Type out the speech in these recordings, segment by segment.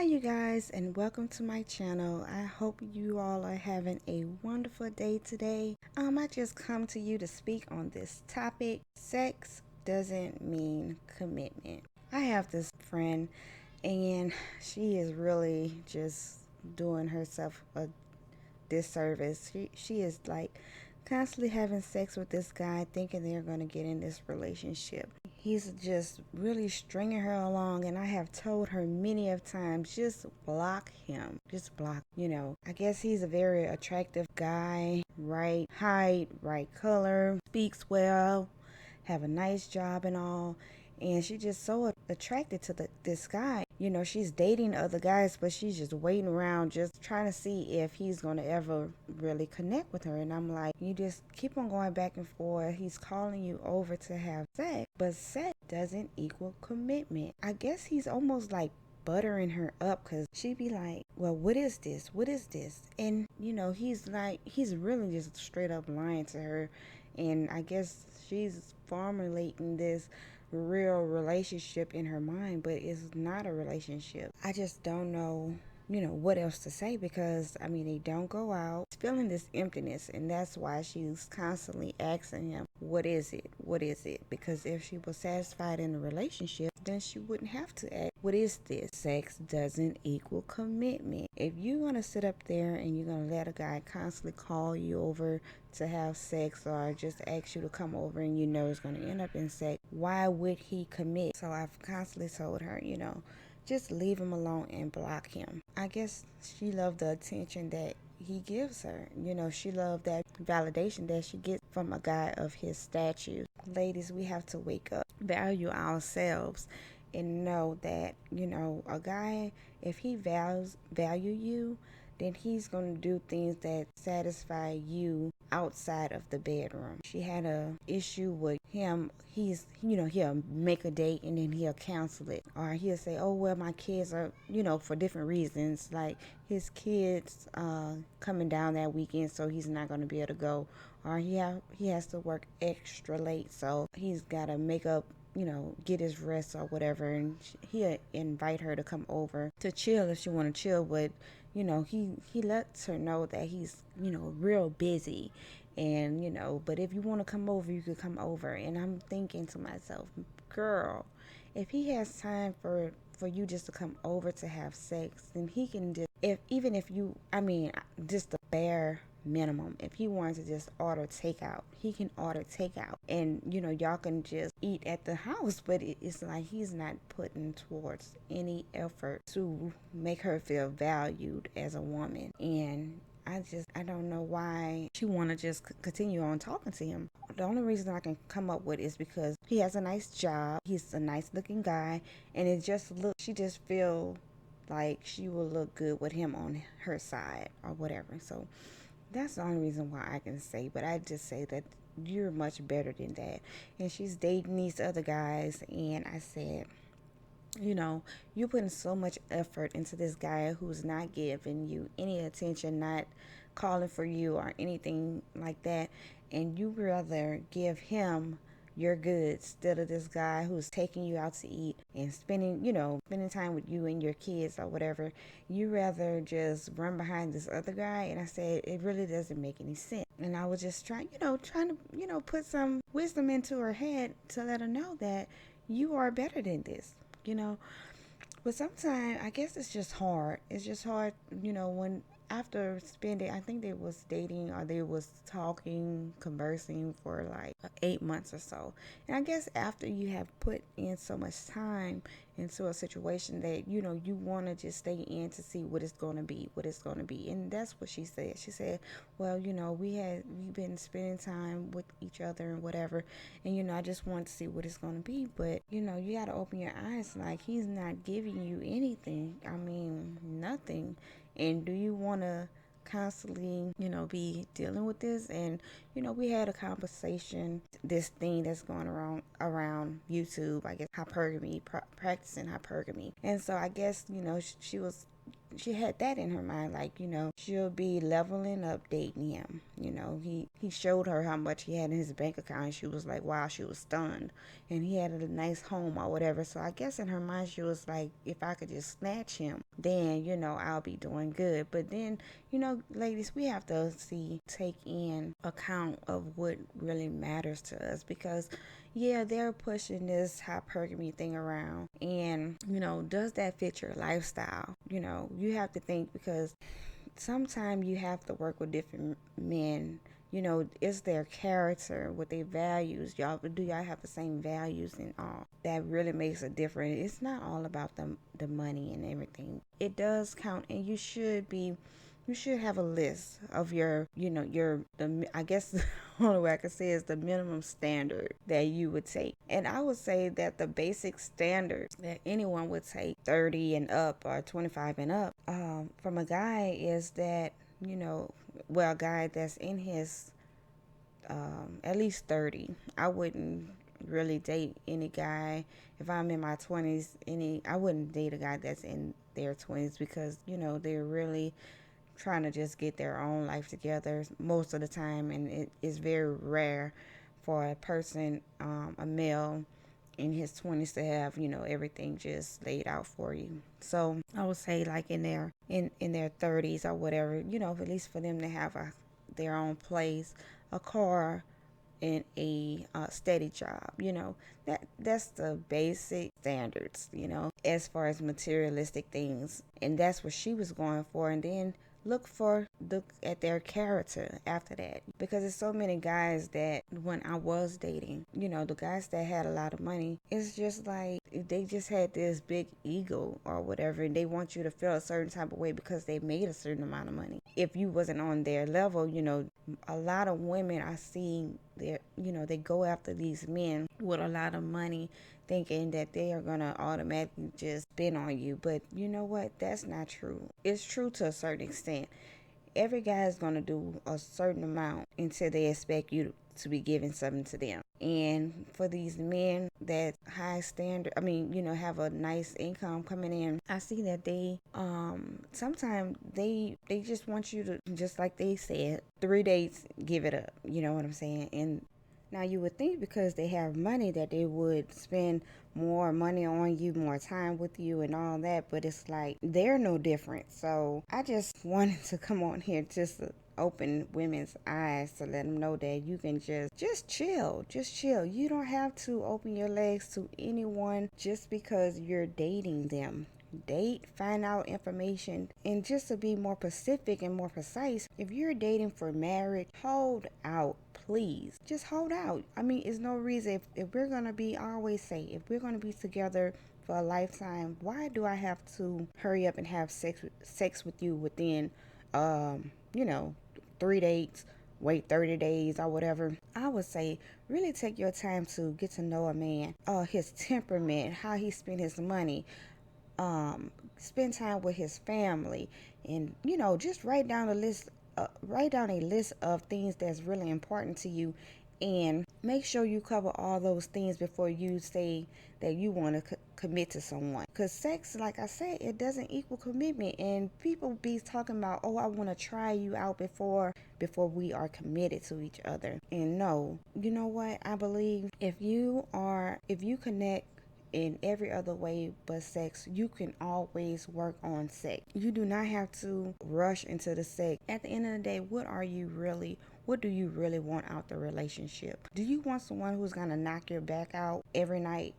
you guys, and welcome to my channel. I hope you all are having a wonderful day today. I just come to you to speak on this topic. Sex doesn't mean commitment. I have this friend, and she is really just doing herself a disservice. She is like constantly having sex with this guy, thinking they're going to get in this relationship. He's just really stringing her along, and I have told her many of times, just block him. Just block. I guess he's a very attractive guy, right height, right color, speaks well, have a nice job and all. And she just so attracted to this guy. She's dating other guys, but she's just waiting around, just trying to see if he's going to ever really connect with her. And I'm like, you just keep on going back and forth. He's calling you over to have sex, but sex doesn't equal commitment. I guess he's almost like buttering her up, because she'd be like, well, what is this? What is this? And he's really just straight up lying to her. And I guess she's formulating this real relationship in her mind, but it's not a relationship. I just don't know what else to say, because they don't go out. She's feeling this emptiness, and that's why she's constantly asking him, what is it? What is it? Because if she was satisfied in a relationship, then she wouldn't have to ask, what is this? Sex doesn't equal commitment. If you're going to sit up there and you're going to let a guy constantly call you over to have sex, or just ask you to come over, and it's going to end up in sex, why would he commit? So I've constantly told her, just leave him alone and block him. I guess she loved the attention that he gives her. She loved that validation that she gets from a guy of his stature. Ladies, we have to wake up, value ourselves, and know that, a guy, if he value you, then he's going to do things that satisfy you outside of the bedroom. She had a issue with him. He'll make a date and then he'll cancel it. Or he'll say, oh, well, my kids are, for different reasons. Like his kids coming down that weekend, so he's not going to be able to go. Or he has to work extra late, so he's got to make up, get his rest or whatever. And he'll invite her to come over to chill if she want to chill, but he lets her know that he's, real busy. And, but if you want to come over, you could come over. And I'm thinking to myself, girl, if he has time for you just to come over to have sex, then he can just, just the bare minimum. If he wants to just order takeout, he can order takeout, and y'all can just eat at the house. But it's like he's not putting towards any effort to make her feel valued as a woman. And I don't know why she want to just continue on talking to him. The only reason I can come up with is because he has a nice job, he's a nice looking guy, and she just feel like she will look good with him on her side or whatever. So that's the only reason why I can say. But I just say that you're much better than that. And she's dating these other guys, and I said, you're putting so much effort into this guy who's not giving you any attention, not calling for you or anything like that, and you rather give him your goods instead of this guy who's taking you out to eat and spending time with you and your kids or whatever. You rather just run behind this other guy. And I said, it really doesn't make any sense. And I was just trying to put some wisdom into her head to let her know that you are better than this. But sometimes I guess it's just hard. It's just hard, when after spending, I think they was dating or they was talking, conversing for like 8 months or so. And I guess after you have put in so much time into a situation that, you want to just stay in to see what it's going to be. And that's what she said. She said, well, we've been spending time with each other and whatever. And, I just want to see what it's going to be. But, you got to open your eyes. Like, he's not giving you anything. Nothing. And do you want to constantly, be dealing with this? And, we had a conversation, this thing that's going around YouTube, I guess, hypergamy, practicing hypergamy. And so I guess, she was she had that in her mind, like, she'll be leveling up dating him. He showed her how much he had in his bank account, and she was like, wow, she was stunned. And he had a nice home or whatever. So I guess in her mind she was like, if I could just snatch him, then I'll be doing good. But then, ladies, we have to take in account of what really matters to us, because yeah, they're pushing this hypergamy thing around. And, does that fit your lifestyle? You have to think, because sometimes you have to work with different men. It's their character, what their values. Do y'all have the same values and all? That really makes a difference. It's not all about the money and everything. It does count, and you should have a list of I guess the only way I can say is the minimum standard that you would take. And I would say that the basic standards that anyone would take, 30 and up or 25 and up, from a guy is that, a guy that's in his at least 30. I wouldn't really date any guy if I'm in my 20s. I wouldn't date a guy that's in their 20s, because they're really trying to just get their own life together most of the time, and it is very rare for a person, a male in his 20s, to have everything just laid out for you. So I would say, like, in their 30s or whatever, at least for them to have their own place, a car, and a steady job. That's the basic standards, as far as materialistic things. And that's what she was going for. And then look at their character after that, because there's so many guys that, when I was dating, the guys that had a lot of money, it's just like they just had this big ego or whatever, and they want you to feel a certain type of way because they made a certain amount of money. If you wasn't on their level, a lot of women I see, they go after these men with a lot of money, thinking that they are going to automatically just spin on you. But you know what? That's not true. It's true to a certain extent. Every guy is going to do a certain amount until they expect you to be giving something to them. And for these men that high standard, have a nice income coming in, I see that they sometimes they just want you to, just like they said, 3 dates, give it up. You know what I'm saying? And now you would think, because they have money, that they would spend more money on you, more time with you and all that, but it's like they're no different. So I just wanted to come on here just to open women's eyes, to let them know that you can just chill. You don't have to open your legs to anyone just because you're dating them. Date, find out information, and just to be more specific and more precise, if you're dating for marriage, hold out. Please, just hold out. It's no reason. If we're gonna be, I always say, if we're gonna be together for a lifetime, why do I have to hurry up and have sex with you within, um, you know, 3 dates, wait 30 days or whatever? I would say, really take your time to get to know a man, his temperament, how he spend his money, spend time with his family, and just write down a list of things that's really important to you, and make sure you cover all those things before you say that you want to commit to someone. Because sex, like I said, it doesn't equal commitment. And people be talking about, oh, I want to try you out before we are committed to each other. And no, you know what? I believe if you connect in every other way but sex, you can always work on sex. You do not have to rush into the sex. At the end of the day, what do you really want out the relationship? Do you want someone who's gonna knock your back out every night?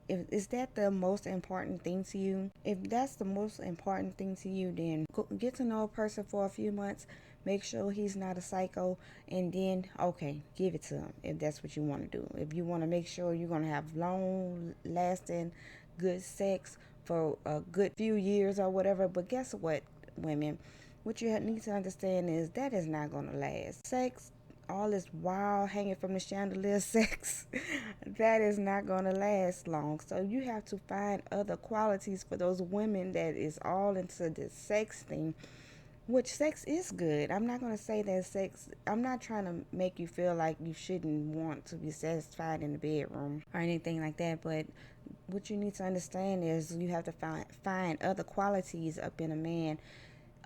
Is that the most important thing to you? If that's the most important thing to you, then get to know a person for a few months. Make sure he's not a psycho, and then, okay, give it to him if that's what you want to do. If you want to make sure you're going to have long-lasting, good sex for a good few years or whatever. But guess what, women? What you need to understand is that is not going to last. Sex, all this wild hanging from the chandelier sex, that is not going to last long. So you have to find other qualities for those women that is all into this sex thing, which sex is good. I'm not going to say that I'm not trying to make you feel like you shouldn't want to be satisfied in the bedroom or anything like that, but what you need to understand is you have to find other qualities up in a man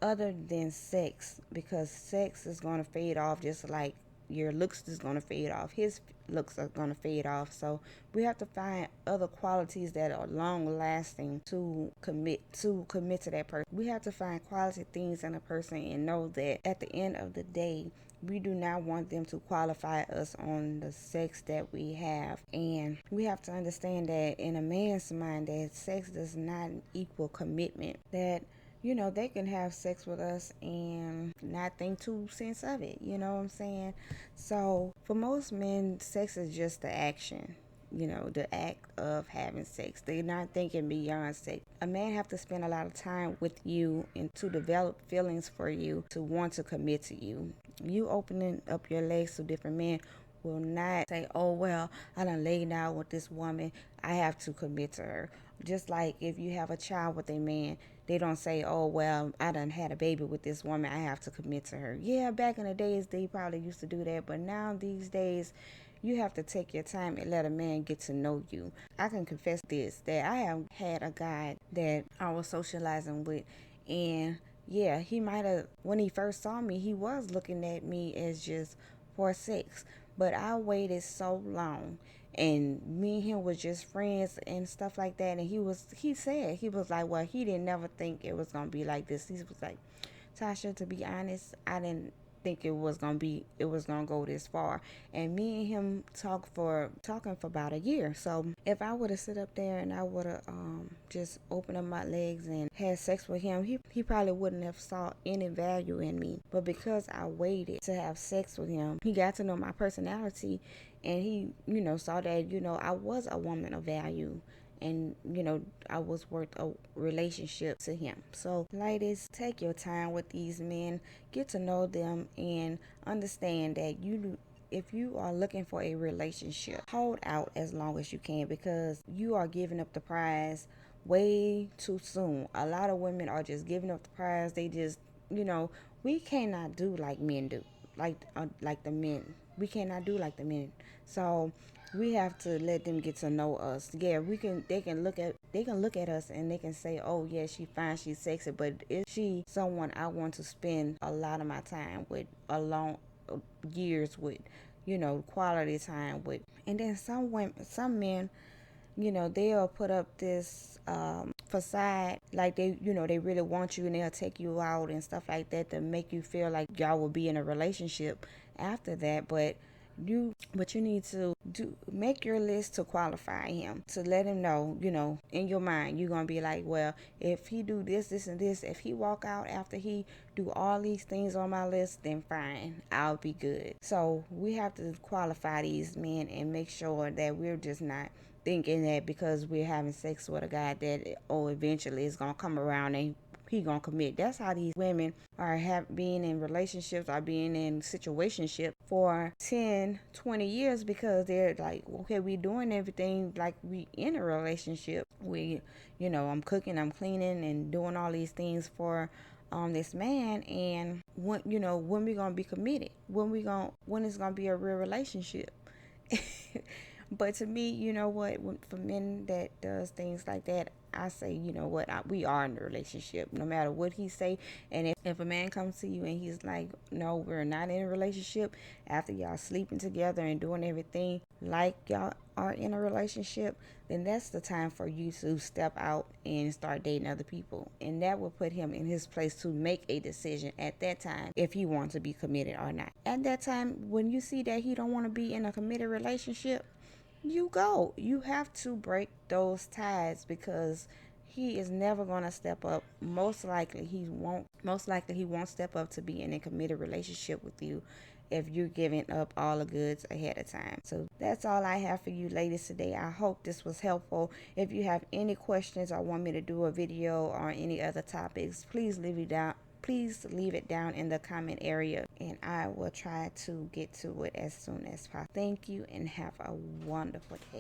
other than sex, because sex is going to fade off just like your looks is going to fade off. His looks are going to fade off. So we have to find other qualities that are long lasting to commit to that person. We have to find quality things in a person and know that at the end of the day, we do not want them to qualify us on the sex that we have. And we have to understand that in a man's mind, that sex does not equal commitment. That they can have sex with us and not think 2 cents of it. You know what I'm saying? So for most men, sex is just the action. The act of having sex. They're not thinking beyond sex. A man have to spend a lot of time with you and to develop feelings for you to want to commit to you. You opening up your legs to different men will not say, oh, well, I done laid out with this woman, I have to commit to her. Just like if you have a child with a man, they don't say, oh, well, I done had a baby with this woman, I have to commit to her. Yeah, back in the days, they probably used to do that. But now, these days, you have to take your time and let a man get to know you. I can confess this, that I have had a guy that I was socializing with, and yeah, he might have, when he first saw me, he was looking at me as just for sex. But I waited so long, and me and him was just friends and stuff like that. And he said, he was like, well, he didn't never think it was going to be like this. He was like, Tasha, to be honest, I didn't think it was gonna go this far. And me and him talking for about a year. So if I would have sit up there and I would have just opened up my legs and had sex with him, he probably wouldn't have saw any value in me. But because I waited to have sex with him, he got to know my personality, and he saw that I was a woman of value, and I was worth a relationship to him. So ladies, take your time with these men, get to know them, and understand that if you are looking for a relationship, hold out as long as you can, because you are giving up the prize way too soon. A lot of women are just giving up the prize. They just we cannot do like men do, like the men. We cannot do like the men. So we have to let them get to know us. Yeah, we can. They can look at us and they can say, "Oh yeah, she fine, she's sexy," but is she someone I want to spend a lot of my time with, a long years with, quality time with? And then some men, they'll put up this facade, like they really want you, and they'll take you out and stuff like that to make you feel like y'all will be in a relationship after that. But you need to make your list to qualify him, to let him know, in your mind, you're gonna be like, well, if he do this and this, if he walk out after he do all these things on my list, then fine, I'll be good. So we have to qualify these men and make sure that we're just not thinking that because we're having sex with a guy that eventually is gonna come around and he gonna commit. That's how these women are being in relationships or being in situationship for 10-20 years, because they're like, okay, we doing everything like we in a relationship. I'm cooking, I'm cleaning, and doing all these things for this man. And when we gonna be committed, when it's gonna be a real relationship? But to me, for men that does things like that, I say, we are in a relationship, no matter what he say. And if a man comes to you and he's like, no, we're not in a relationship, after y'all sleeping together and doing everything like y'all are in a relationship, then that's the time for you to step out and start dating other people. And that will put him in his place to make a decision at that time if he wants to be committed or not. At that time, when you see that he don't want to be in a committed relationship, you have to break those ties, because he is never going to step up. Most likely he won't step up to be in a committed relationship with you if you're giving up all the goods ahead of time. So that's all I have for you ladies today. I hope this was helpful. If you have any questions or want me to do a video or any other topics, please leave it down in the comment area, and I will try to get to it as soon as possible. Thank you and have a wonderful day.